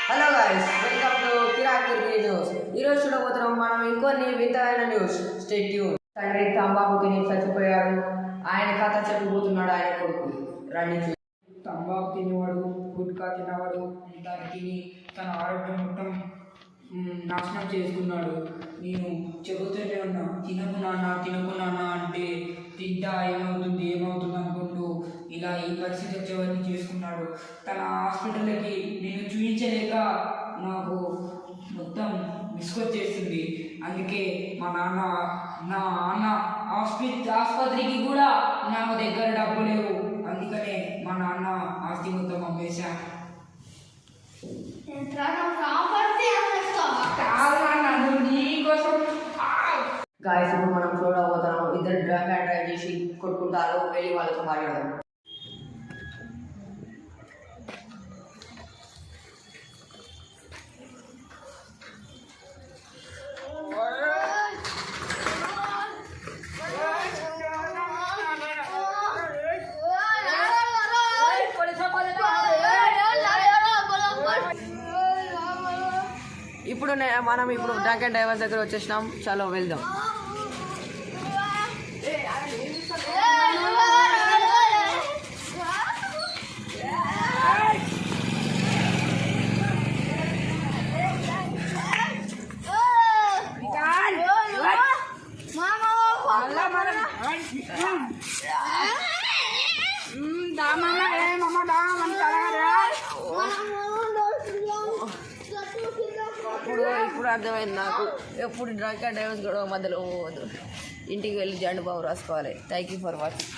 Hello guys, welcome to Kirak news. ఈరోజు చూడబోతున్నాం మనం ఇంకొన్ని వింతైన న్యూస్. Stay tune. తండ్రి తంబాకు తిని చచ్చిపోయాడు. ఆయన కథ చెప్పబోతున్నాడు ఆయన కొడుకు. రండి. తంబాకు తినేవాడు, గుట్కా తినేవాడు, దాన్ని తిని తన ఆరోగ్యం మొత్తం నాశనం చేసుకున్నాడు. నేను చెబుతూనే ఉన్నా, తినకున్నానా అంటే తింటా ఏమవుతుంది అనుకుంటూ ఇలా ఈ పరిస్థితి వచ్చేవన్నీ చేసుకున్నాడు. తన హాస్పిటల్కి నేను చూపించలేక నాకు మొత్తం విసుగొచ్చేస్తుంది. అందుకే మా నాన్న ఆసుపత్రికి కూడా నాకు దగ్గర డబ్బు లేవు. అందుకనే మా నాన్న ఆస్తి మొత్తం అమ్మేశా. గాయస్, ఇప్పుడు మనం చూడబోతున్నాం ఇద్దరు డ్రంక్ అండ్ డ్రైవ్ చేసి కొట్టుకుంటారు. వెళ్ళి వాళ్ళతో మాట్లాడదాం. మనం ఇప్పుడు డ్రంక్ అండ్ డ్రైవర్స్ దగ్గర వచ్చేసినాం. చలో వెళ్దాం. ఇప్పుడు అర్థమైంది నాకు. ఎప్పుడు డ్రంక్ అండ్ డ్రైవర్స్ గొడవ మధ్యలో పోవద్దు. ఇంటికి వెళ్ళి జండు బాబు రాసుకోవాలి. Thank you for watching.